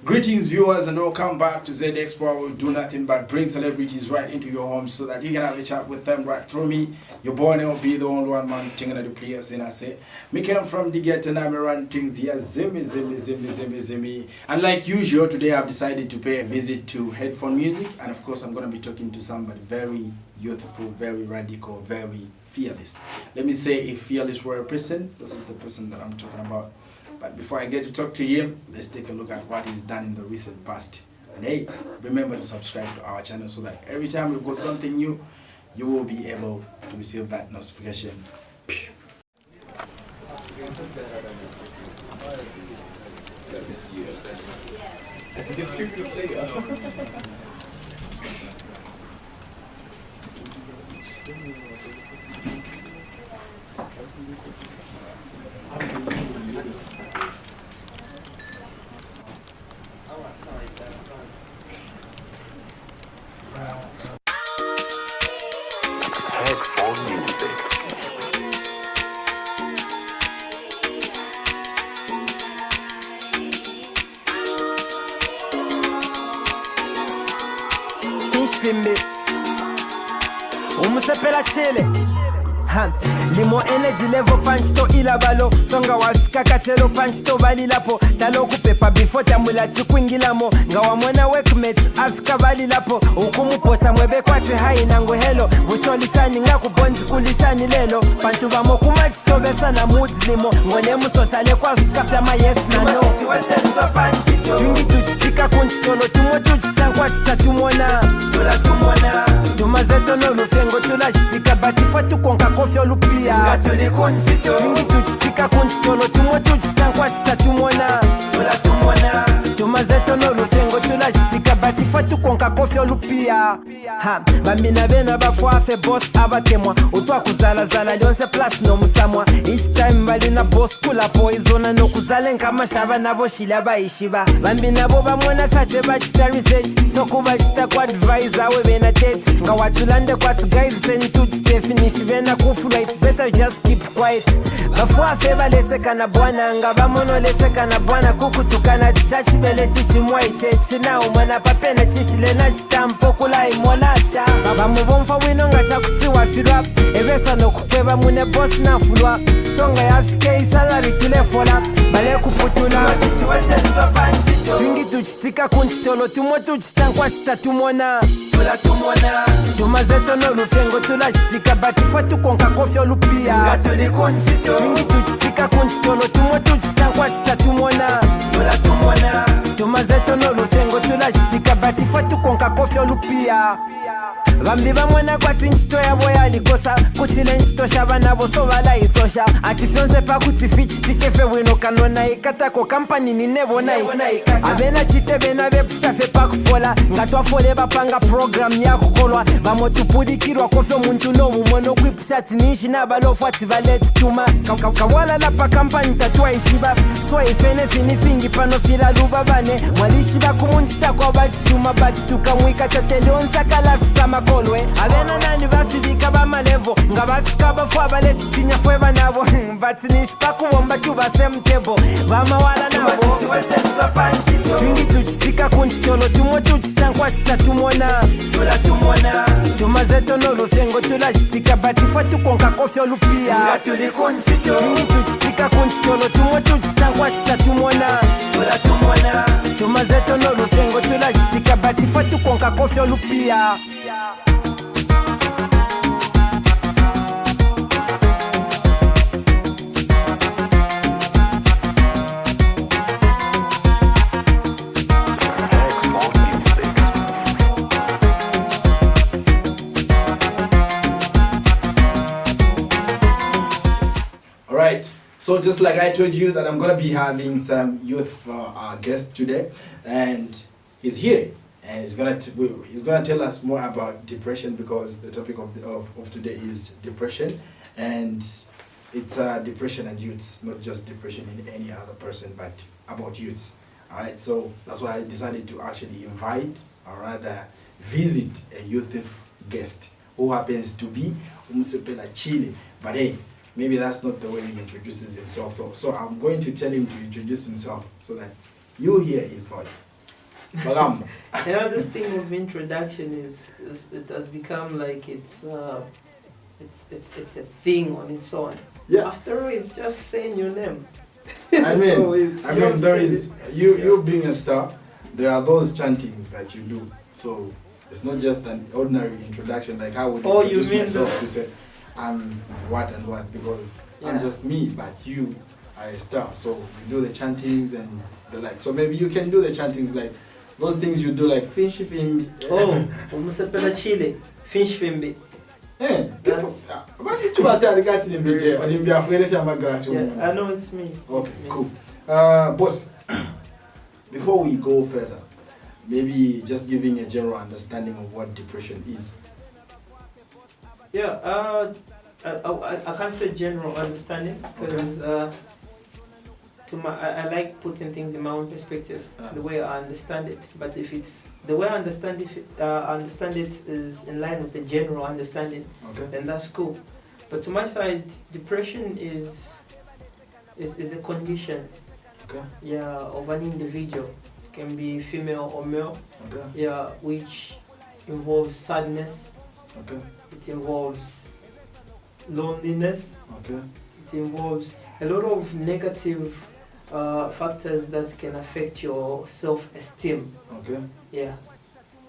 Greetings viewers and welcome back to Zed Expo. We do nothing but bring celebrities right into your home so that you can have a chat with them right through me. Your boy will be the only one man thinking of the players and I say, me came from the gate and I'm around things here. Zimmy. And like usual, today I've decided to pay a visit to Headphone Music, and of course I'm going to be talking to somebody very youthful, very radical, very fearless. Let me say, if fearless were a person, this is the person that I'm talking about. But before I get to talk to him, let's take a look at what he's done in the recent past. And hey, remember to subscribe to our channel so that every time we've got something new, you will be able to receive that notification. Headphone Music. Finch Umusepela Chile. Limo energy level punch to ilabalo songa wafika katelo punch to bali lapo talo kupepa before tamula tukwingilamo ngawa mwana workmates afika bali lapo ukumuposa mwebe kwate hai nango hello busolishani ngakubonzi kulishani lelo bantu bamo kumatch to besana moods limo ngone musosale kwasikafya ma yes na no situation punch twingi tuchitika kunchitolo tumo tuchitankwa sitatumona tumona tumazeto no lufengo tulashitika batifo tukonka kofi olupia ngatuli kunchito twingi tuchitika kunchitolo tumo tuchitankwa sitatumona tumazeto no lufengo tulashitika batifo tukonka kofi olupia bamina bena bafwafe boss abatemwa utwa kuzalazala lyonse plus nomusamwa each time balina boss kula poizona nokuzala nkamashaba nabo shila bayishiba bambi nabo bamwona fate bachita research sokubachita kwa advisor we bena tete ngawatulande kwat guys send to finish bena kufula it's better just keep quiet bafwafe balesekana bwana ngabamono lesekana bwana kukutukana chachi belesi chimwa ichechi na umwana papena chishile na chitampo kula imonata baba mubomfa wino ngachakutsiwa firap ebesa nokukweba mune boss na fulwa songa ya FK salary tulefola bale kuputula situation papanchito twingi tuchitika kunchitolo tumo tuchitankwa sitatumona tumazeto no lufengo tulashitika batifo tukonka kofi olupia ngatuli kunchito twingi tuchitika kunchitolo tumo tuchitankwa sitatumona tumazeto no lufengo tulashitika batifo tukonka kofi olupia bambi bamwena kwati nchito yabo yalikosa kutile nchito shaba nabo so balayisosha ati fyonse pakuti fichitikefe wino kanona ikatako kampani ninebona abena chite bena bepushafe pakufola ngatwafole bapanga program yakukolwa bamotupudikirwa kofe muntu nomumwono kwipushati nishi nabalofu ati baletutuma kawala lapa kampani tatwa ishiba so ifene sinifingi pano fila lubabane mwalishiba kumunchitako batituma batitukamwika chotelionsa lafisa makolwe abena nani bafibika bamalevo nga bafika bafwa baletutinya fweba nabo batinishpa kubomba tubase mtebo bamawala nabo twingi tuchitika kunchitolo tumo tuchitankwa sitatumona tumazeto no lufengo tulashitika batifo tukonka kofi olupia twingi tuchitika kunchitolo tumo tuchitankwa sitatumona tumazeto no lufengo tulashitika batifo tukonka kofi olupia. Alright, so just like I told you that I'm going to be having some youth guest today, and he's here. And he's gonna tell us more about depression, because the topic of today is depression, and it's depression and youths, not just depression in any other person, but about youths. All right, so that's why I decided to actually invite, or rather visit, a youth guest who happens to be Umusepela Chile. But hey, maybe that's not the way he introduces himself though. So I'm going to tell him to introduce himself so that you hear his voice. Bagam. This thing of introduction is it has become like it's a thing on its own. Yeah. After all, it's just saying your name. I mean, So there is you being a star. There are those chantings that you do. So it's not just an ordinary introduction. Like I would introduce myself to say I'm what and what, because I'm just me, but you are a star. So you do the chantings and the like. So maybe you can do the chantings like those things you do, like Finch Fimbi. Oh, Umusepela Chile, Finch Fimbi. But you two are telling I know it's me. Okay, cool. Boss, before we go further, maybe just giving a general understanding of what depression is. Yeah, I can't say general understanding because I like putting things in my own perspective, the way I understand it. But if it's the way I understand it is in line with the general understanding, then that's cool. But to my side, depression is a condition, of an individual. It can be female or male, which involves sadness. It involves loneliness. It involves a lot of negative factors that can affect your self-esteem.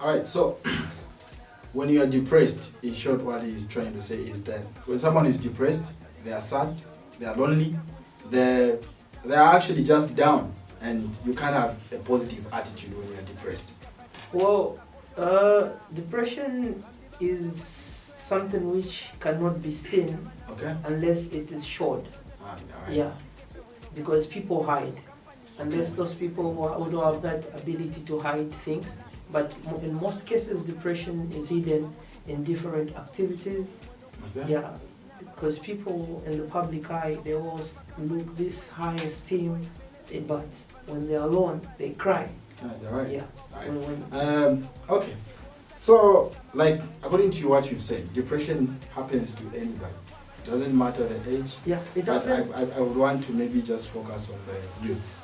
Alright, so when you are depressed, in short, what he's trying to say is that when someone is depressed, they are sad, they are lonely, they are actually just down, and you can't have a positive attitude when you are depressed. Well, depression is something which cannot be seen unless it is showed. Because people hide. Unless those people who don't have that ability to hide things. But in most cases, depression is hidden in different activities. Because people in the public eye, they always look this high esteem, but when they're alone, they cry. Okay. So, like, according to what you've said, depression happens to anybody. Doesn't matter the age. It happens. I would want to maybe just focus on the youths.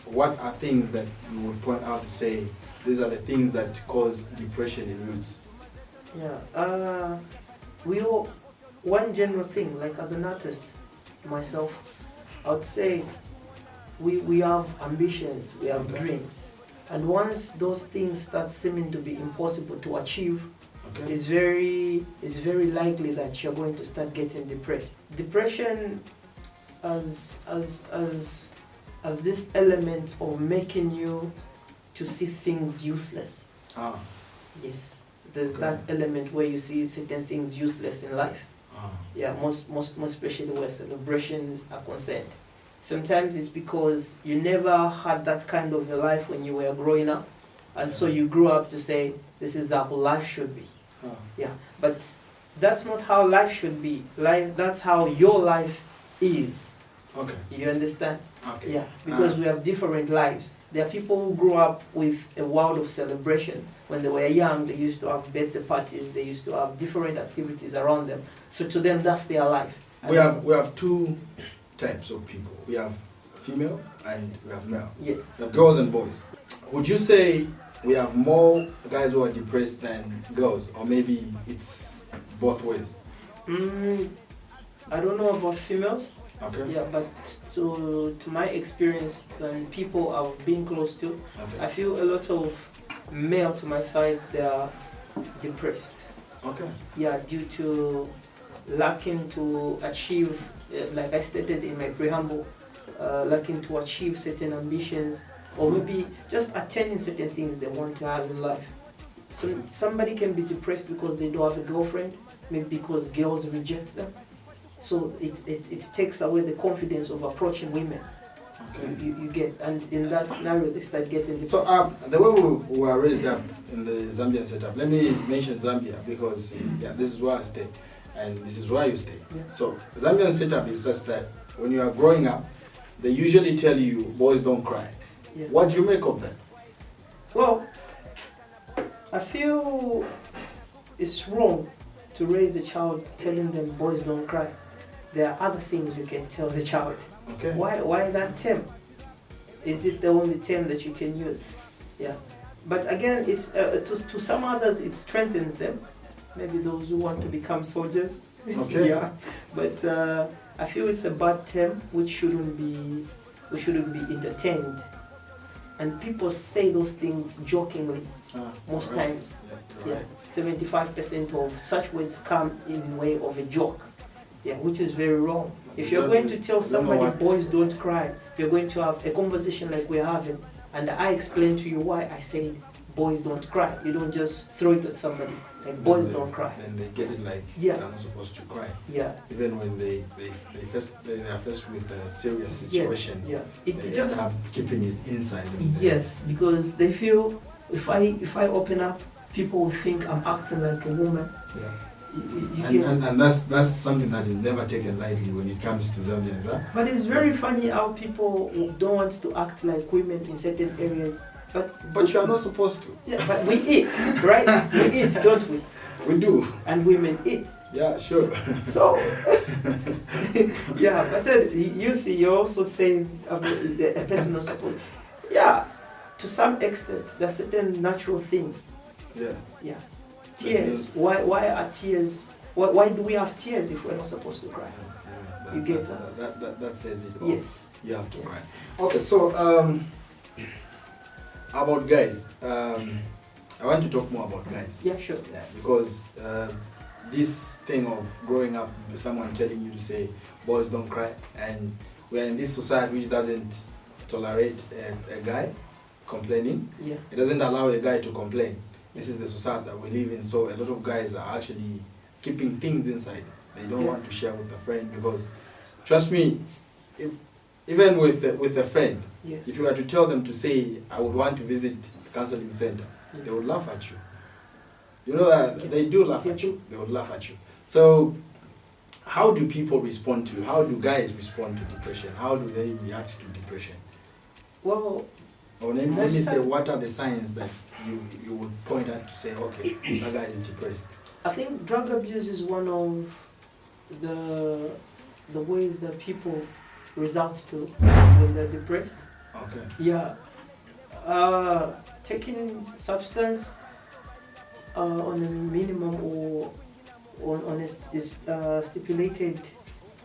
What are things that you would point out to say these are the things that cause depression in youths? One general thing, like as an artist, myself, I would say we have ambitions, we have dreams. And once those things start seeming to be impossible to achieve, it's very likely that you're going to start getting depressed. Depression as this element of making you to see things useless. Yes, there's that element where you see certain things useless in life. Most especially where celebrations are concerned. Sometimes it's because you never had that kind of a life when you were growing up, and so you grew up to say this is how life should be. But that's not how life should be. That's how your life is. You understand? Because we have different lives. There are people who grew up with a world of celebration. When they were young, they used to have birthday parties, they used to have different activities around them. So to them, that's their life. We have two types of people. We have female and we have male. Yes. We have girls and boys. Would you say we have more guys who are depressed than girls, or maybe it's both ways? I don't know about females. But to my experience and people I've been close to, I feel a lot of male to my side, they are depressed. Due to lacking to achieve, like I stated in my preamble, lacking to achieve certain ambitions, or maybe just attaining certain things they want to have in life. Somebody can be depressed because they don't have a girlfriend, maybe because girls reject them. So it takes away the confidence of approaching women. You get, and in that scenario they start getting depressed. So the way we were raised up in the Zambian setup, let me mention Zambia because this is where I stay and this is where you stay. So Zambian setup is such that when you are growing up, they usually tell you boys don't cry. What do you make of that? Well, I feel it's wrong to raise a child telling them boys don't cry. There are other things you can tell the child. Why that term? Is it the only term that you can use? Yeah. But again, it's to some others it strengthens them. Maybe those who want to become soldiers. Okay. Yeah. But I feel it's a bad term which shouldn't be entertained. And people say those things jokingly most times. Yeah. Yeah. 75% of such words come in way of a joke. Yeah, which is very wrong. If you're going to tell somebody boys don't cry, you're going to have a conversation like we're having, and I explain to you why I said boys don't cry. You don't just throw it at somebody like boys don't cry. Then they get it like Yeah. they're not supposed to cry. Yeah. Even when they are faced with a serious situation. Yeah. They It just are keeping it inside. yes, because they feel if I open up, people will think I'm acting like a woman. Yeah. You get And that's something that is never taken lightly when it comes to Zambians, huh? But it's very funny how people don't want to act like women in certain areas. But you are not supposed to. Yeah, but we eat, right? We eat, don't we? We do. And women eat. Yeah, sure. So, yeah, but you see, you're also saying about a personal support. Yeah, to some extent, there are certain natural things. Yeah. Yeah. Tears. Why are tears? Why do we have tears if we're not supposed to cry? Yeah, You get that? That says it all. Yes. You have to cry. Okay, so about guys, I want to talk more about guys. Yeah, sure. Yeah, because this thing of growing up, someone telling you to say boys don't cry, and we're in this society which doesn't tolerate a guy complaining. Yeah. It doesn't allow a guy to complain. This is the society that we live in, so a lot of guys are actually keeping things inside. They don't want to share with a friend because, trust me, even with a friend, Yes. if you were to tell them to say, I would want to visit the counseling center, they would laugh at you. You know that they do laugh at you. They would laugh at you. So, how do people respond to? How do guys respond to depression? How do they react to depression? Well, Or let me say, what are the signs that you would point at to say, okay, that guy is depressed? I think drug abuse is one of the ways that people resort to when they're depressed. Okay. Yeah. Taking substance on a minimum or on a stipulated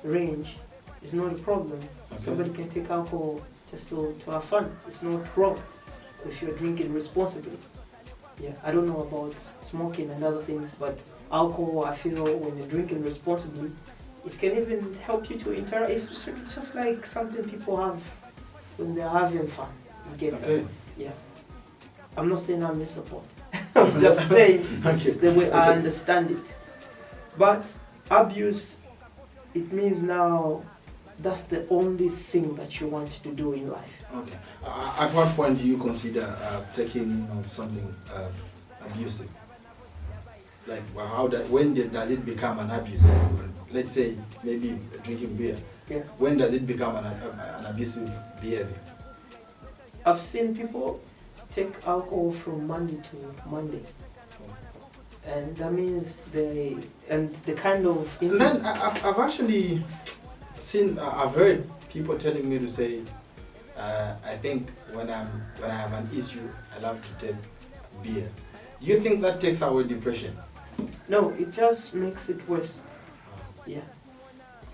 range is not a problem. Okay. Somebody can take alcohol just to have fun. It's not wrong if you're drinking responsibly. Yeah, I don't know about smoking and other things, but alcohol, I feel when you're drinking responsibly, it can even help you to interact. It's just like something people have when they're having fun. You get Okay. that? Yeah. I'm not saying I'm in support. I'm just saying Okay. the way I understand it. But abuse, it means now that's the only thing that you want to do in life. Okay. At what point do you consider taking something abusive? Like, well, when does it become an abuse? Let's say maybe drinking beer. Yeah. When does it become an abusive behavior? I've seen people take alcohol from Monday to Monday. And that means the kind of... And then I've actually seen, I've heard people telling me to say, I think when I have an issue, I love to take beer. Do you think that takes away depression? No, it just makes it worse. Yeah.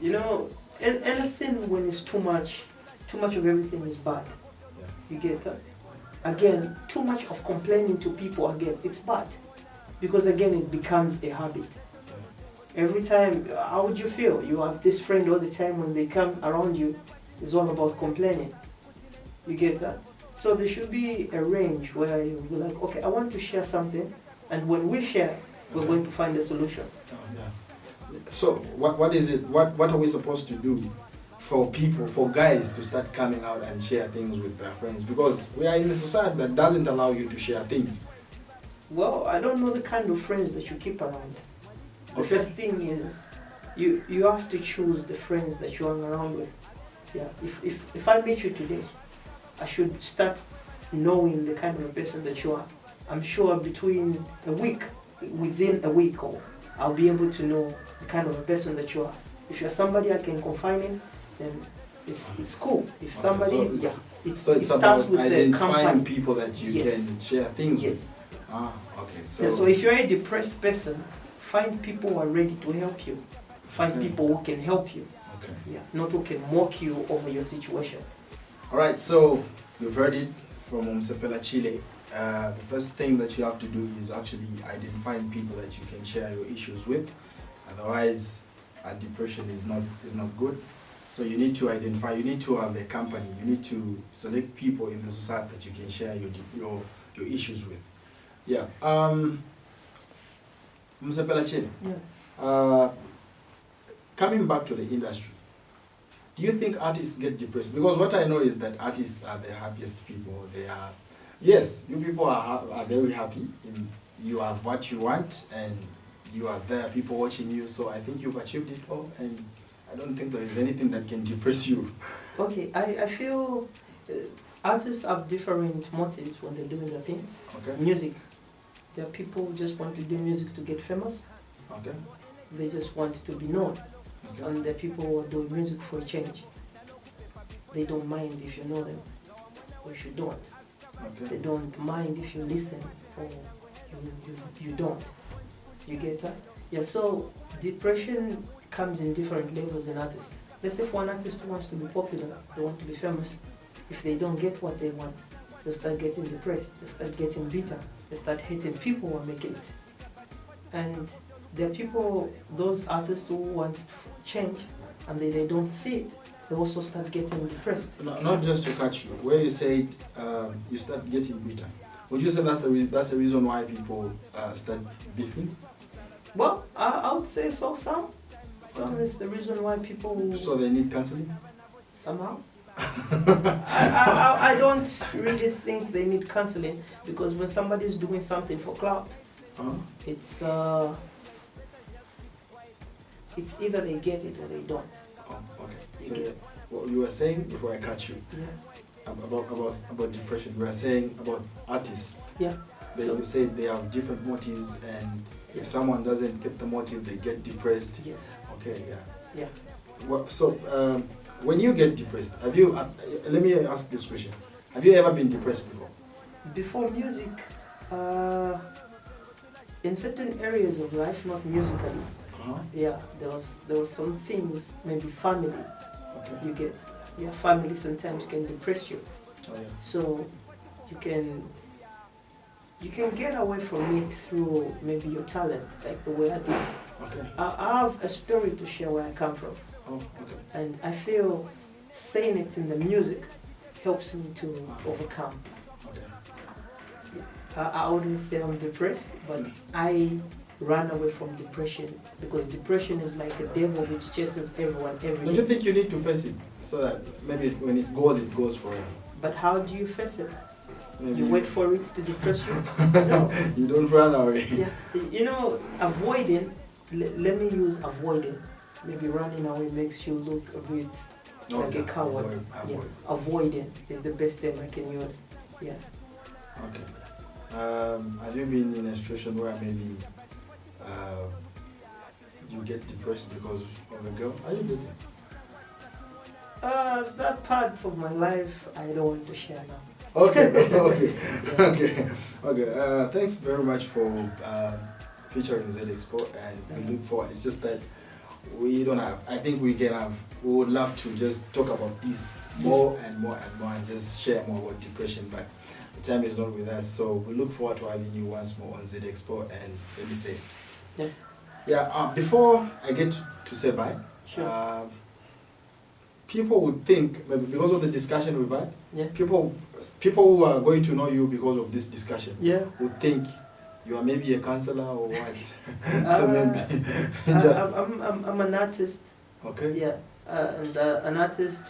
You know, anything when it's too much of everything is bad. Yeah. You get that? Again, too much of complaining to people, again, it's bad. Because again, it becomes a habit. Every time, how would you feel? You have this friend all the time, when they come around you, it's all about complaining. You get that? So there should be a range where you'll be like, okay, I want to share something, and when we share, we're going to find a solution. Oh, yeah. So what is it? What are we supposed to do for people, for guys to start coming out and share things with their friends? Because we are in a society that doesn't allow you to share things. Well, I don't know the kind of friends that you keep around. The Okay. first thing is, you have to choose the friends that you hang around with. Yeah. If I meet you today, I should start knowing the kind of person that you are. I'm sure within a week, or I'll be able to know the kind of person that you are. If you're somebody I can confide in, then it's cool. If Okay, somebody, so it it's starts about with the identifying company. people that you Yes. can share things with. Yes. Okay. So, Yeah, so if you're a depressed person, find people who are ready to help you. Find Okay. people who can help you. okay. Yeah, not who can mock you over your situation. All right. So you've heard it from Umusepela Chile. The first thing that you have to do is actually identifying people that you can share your issues with. Otherwise, depression is not good. So you need to identify. You need to have a company. You need to select people in the society that you can share your issues with. Yeah. Umusepela Chile. Yeah. Coming back to the industry, do you think artists get depressed? Because what I know is that artists are the happiest people. They are, yes, you people are very happy. You have what you want and you are there, people watching you. So I think you've achieved it all, and I don't think there is anything that can depress you. Okay, I feel artists have different motives when they're doing their thing. Okay. Music. There are people who just want to do music to get famous. Okay. They just want to be known. Okay. And there are people who are doing music for a change. They don't mind if you know them or if you don't. They Okay. don't mind if you listen or you don't. You get that? Yeah, so depression comes in different levels in artists. Let's say if one artist wants to be popular, they want to be famous, if they don't get what they want, they'll start getting depressed, they'll start getting bitter, they start hating people who are making it. And there are people, those artists who want change and they don't see it, they also start getting depressed. Not just to catch you, where you said you start getting bitter. Would you say that's the reason why people start beefing? Well, I would say so. Some is the reason why people. So they need counseling? Somehow. I don't really think they need counseling, because when somebody is doing something for clout, it's either they get it or they don't. Oh, okay. So what you were saying before I catch you Yeah. about depression, we were saying about artists. Yeah. You say they have different motives, and if someone doesn't get the motive, they get depressed. Yes. Okay, yeah. Yeah. So when you get depressed, have you? Let me ask this question: have you ever been depressed before? Before music, in certain areas of life, not musically. Yeah, there was some things, maybe family. Okay. You get, yeah, family sometimes can depress you. Oh, yeah. So you can get away from it through maybe your talent, like the way I did. Okay. I have a story to share where I come from. Oh, okay. And I feel saying it in the music helps me to overcome. Okay. I wouldn't say I'm depressed, but I run away from depression, because depression is like a devil which chases everyone every Don't day. you think you need to face it so that maybe when it goes forever? But how do you face it? Maybe You wait for it to depress you? No. You don't run away. Yeah. You know, avoiding, let me use avoiding. Maybe running away makes you look a bit like a coward. Avoid. Yeah. Avoiding is the best term I can use. Yeah. Okay. Have you been in a situation where maybe you get depressed because of a girl? Are you dating? That part of my life I don't want to share now. Okay, okay. Thanks very much for featuring Zed Expo, and we look forward. It's just that we don't have. I think we would love to just talk about this more and more and more, and just share more about depression. But the time is not with us, so we look forward to having you once more on Zed Expo. And let me say, before I get to say bye, Sure. People would think, maybe because of the discussion we've had, Yeah. people who are going to know you because of this discussion would think you are maybe a counselor or what. So maybe just. I'm an artist. Okay. Yeah. And an artist,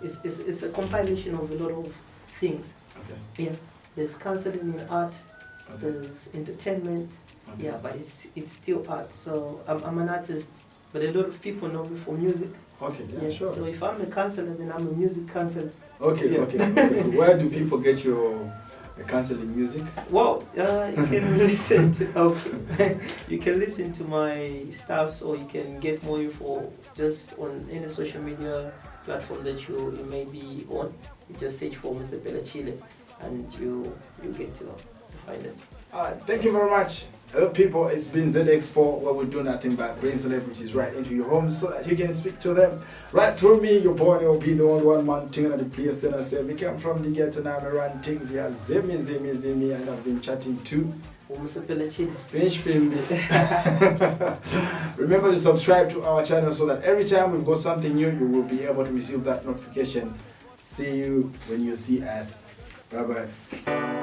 it's a compilation of a lot of things. Okay. Yeah. There's counseling in art. Okay. There's entertainment. Okay. Yeah, but it's still art. So I'm an artist, but a lot of people know me for music. Okay. Yeah. Sure. So if I'm a counselor, then I'm a music counselor. Okay. Yeah. Okay. Where do people get your counseling music? Well, you can listen to you can listen to my stuffs, or you can get more info just on any social media platform that you may be on. You just search for Umusepela Chile and you get to find us. Alright, thank you very much. Hello people, it's been Zed Expo, where we do nothing but bring celebrities right into your home so that you can speak to them right through me. Your boy will be the only one man thing at the place, and I say, me come from the ghetto and I run things here, zimi, and I've been chatting to Umusepela Chile. Finish film me. Remember to subscribe to our channel so that every time we've got something new, you will be able to receive that notification. See you when you see us. Bye bye.